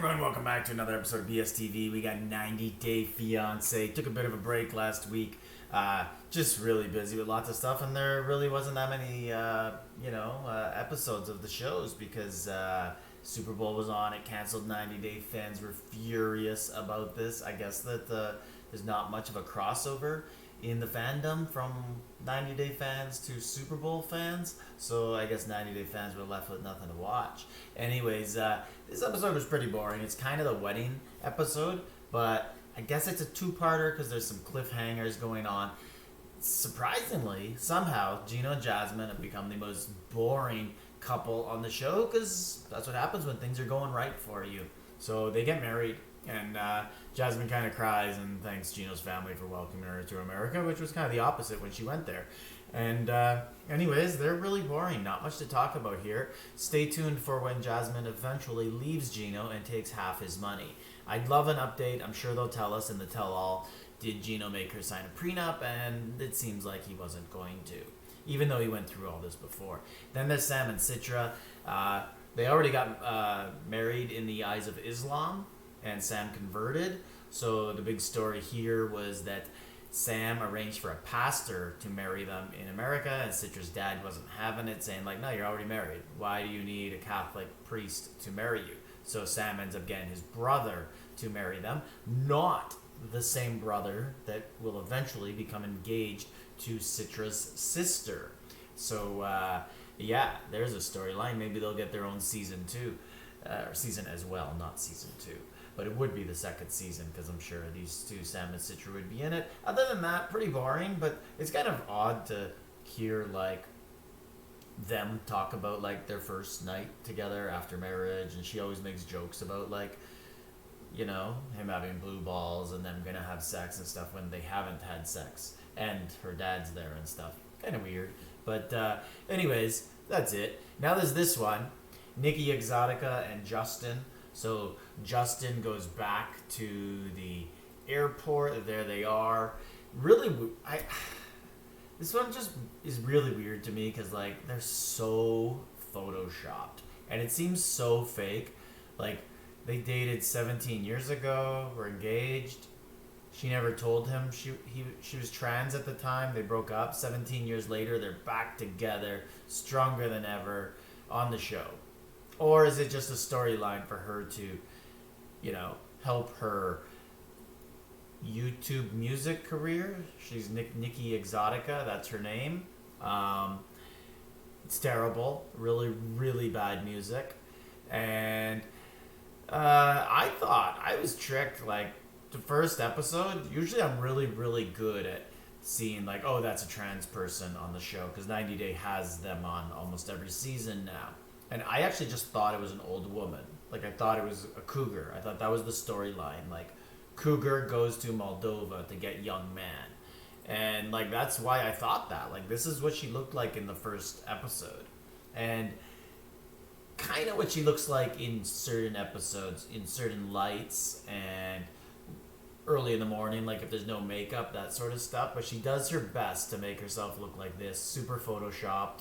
Everyone, welcome back to another episode of BSTV. We got 90 Day Fiance. Took a bit of a break last week. Just really busy with lots of stuff, and there really wasn't that many, episodes of the shows because Super Bowl was on. It canceled 90 Day. Fans were furious about this. I guess that there's not much of a crossover in the fandom from 90 Day fans to Super Bowl fans, so I guess 90 Day fans were left with nothing to watch. Anyways, this episode was pretty boring. It's kind of the wedding episode, but I guess it's a two-parter because there's some cliffhangers going on. Surprisingly, somehow, Gino and Jasmine have become the most boring couple on the show because that's what happens when things are going right for you. So they get married, and Jasmine kind of cries and thanks Gino's family for welcoming her to America, which was kind of the opposite when she went there. And anyways, they're really boring. Not much to talk about here. Stay tuned for when Jasmine eventually leaves Gino and takes half his money. I'd love an update. I'm sure they'll tell us in the tell-all. Did Gino make her sign a prenup? And it seems like he wasn't going to, even though he went through all this before. Then there's Sam and Citra. They already got married in the eyes of Islam, and Sam converted. So the big story here was that Sam arranged for a pastor to marry them in America, and Citra's dad wasn't having it, saying like, no, you're already married. Why do you need a Catholic priest to marry you? So Sam ends up getting his brother to marry them, not the same brother that will eventually become engaged to Citra's sister. So yeah, there's a storyline. Maybe they'll get their own season 2, or season as well, not season 2. But it would be the second season because I'm sure these two, Sam and Citra, would be in it. Other than that, pretty boring, but it's kind of odd to hear like them talk about like their first night together after marriage, and she always makes jokes about like, you know, him having blue balls and them gonna have sex and stuff when they haven't had sex, and her dad's there and stuff. Kind of weird. But anyways, that's it. Now there's this one, Nikki Exotica and Justin. So Justin goes back to the airport. There they are. Really, this one just is really weird to me because like they're so photoshopped and it seems so fake. Like they dated 17 years ago, were engaged. She never told him she was trans at the time. They broke up. 17 years later, they're back together, stronger than ever on the show. Or is it just a storyline for her to, you know, help her YouTube music career? She's Nikki Exotica, that's her name. It's terrible, really, really bad music. And I thought I was tricked, like, the first episode. Usually I'm really, really good at seeing, like, oh, that's a trans person on the show, because 90 Day has them on almost every season now. And I actually just thought it was an old woman. Like, I thought it was a cougar. I thought that was the storyline. Like, cougar goes to Moldova to get young man. And, like, that's why I thought that. Like, this is what she looked like in the first episode. And kind of what she looks like in certain episodes, in certain lights, and early in the morning, like if there's no makeup, that sort of stuff. But she does her best to make herself look like this. Super photoshopped.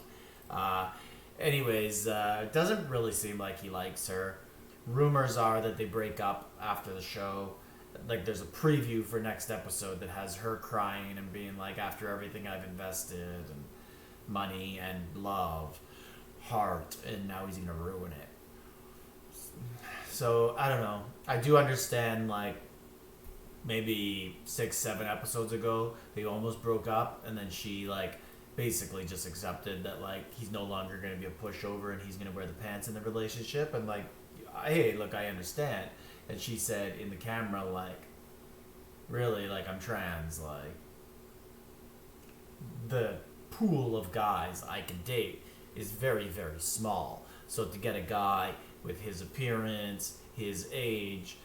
Anyways, it doesn't really seem like he likes her. Rumors are that they break up after the show. Like, there's a preview for next episode that has her crying and being like, after everything I've invested, and money and love, heart, and now he's gonna ruin it. So, I don't know. I do understand, like, maybe 6-7 episodes ago, they almost broke up, and then she, like, basically just accepted that like he's no longer going to be a pushover and he's going to wear the pants in the relationship, and like, hey, look, I understand. And she said in the camera, like, really, like, I'm trans, like the pool of guys I can date is very, very small, so to get a guy with his appearance, his age,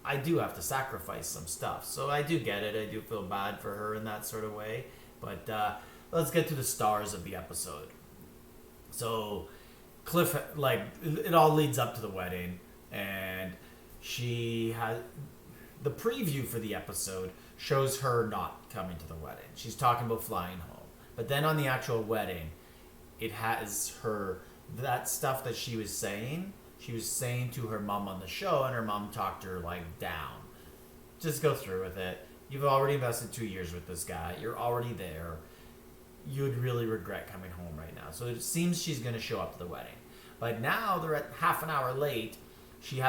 I do have to sacrifice some stuff. So I do get it. I do feel bad for her in that sort of way. But let's get to the stars of the episode. So, it all leads up to the wedding, and she has the preview for the episode shows her not coming to the wedding. She's talking about flying home, but then on the actual wedding, it has her that stuff that she was saying. she was saying to her mom on the show, and her mom talked her like down. Just go through with it. You've already invested 2 years with this guy. You're already there. You'd really regret coming home right now. So it seems she's going to show up to the wedding. But now they're at half an hour late. She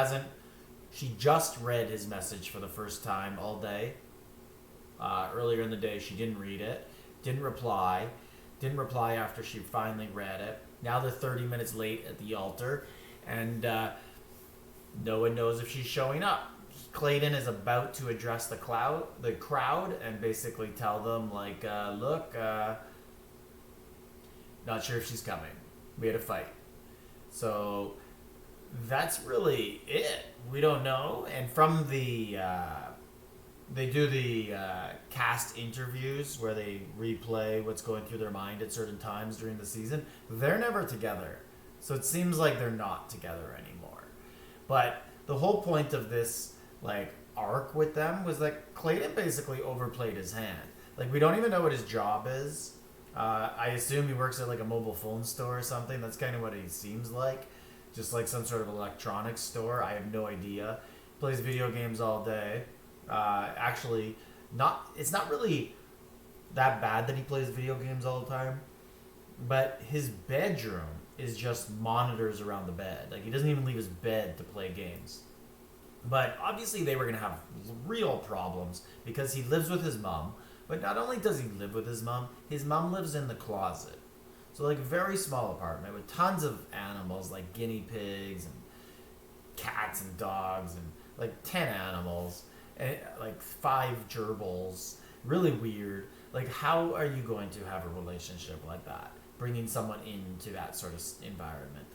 just read his message for the first time all day. Earlier in the day, she didn't read it. Didn't reply. Didn't reply after she finally read it. Now they're 30 minutes late at the altar. And no one knows if she's showing up. Clayton is about to address the crowd, and basically tell them, like, look, not sure if she's coming. We had a fight. So that's really it. We don't know. And from the they do the cast interviews where they replay what's going through their mind at certain times during the season. They're never together. So it seems like they're not together anymore. But the whole point of this like arc with them was like Clayton basically overplayed his hand. Like, we don't even know what his job is. I assume he works at like a mobile phone store or something. That's kind of what he seems like. Just like some sort of electronics store. I have no idea. Plays video games all day. Actually, it's not really that bad that he plays video games all the time. But his bedroom is just monitors around the bed. Like, he doesn't even leave his bed to play games. But obviously they were going to have real problems because he lives with his mom. But not only does he live with his mom lives in the closet. So like a very small apartment with tons of animals like guinea pigs and cats and dogs and like 10 animals and like 5 gerbils. Really weird. Like, how are you going to have a relationship like that? Bringing someone into that sort of environment.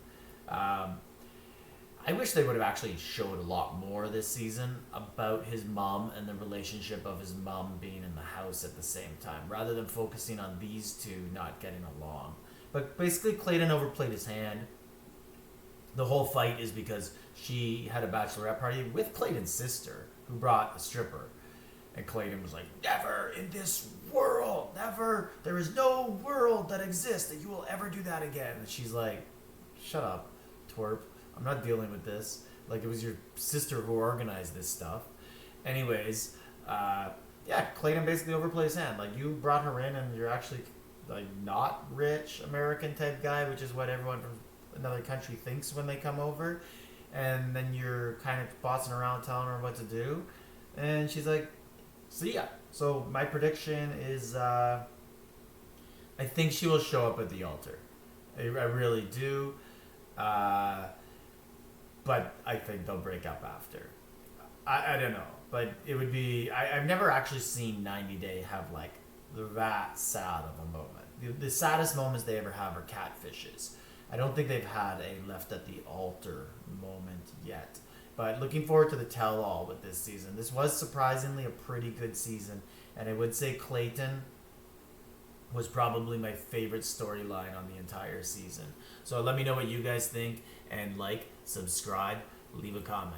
I wish they would have actually showed a lot more this season about his mom and the relationship of his mom being in the house at the same time, rather than focusing on these two not getting along. But basically, Clayton overplayed his hand. The whole fight is because she had a bachelorette party with Clayton's sister, who brought a stripper. And Clayton was like, never in this world, never, there is no world that exists that you will ever do that again. And she's like, shut up, twerp. I'm not dealing with this. Like, it was your sister who organized this stuff. Anyways, Clayton basically overplayed his hand. Like, you brought her in and you're actually, like, not rich American type guy, which is what everyone from another country thinks when they come over. And then you're kind of bossing around telling her what to do. And she's like, see ya. So my prediction is I think she will show up at the altar. I really do. But I think they'll break up after. I don't know. But it would be... I've never actually seen 90 Day have, like, that sad of a moment. The saddest moments they ever have are catfishes. I don't think they've had a left at the altar moment yet. But looking forward to the tell-all with this season. This was surprisingly a pretty good season. And I would say Clayton was probably my favorite storyline on the entire season. So let me know what you guys think. And like, subscribe, leave a comment.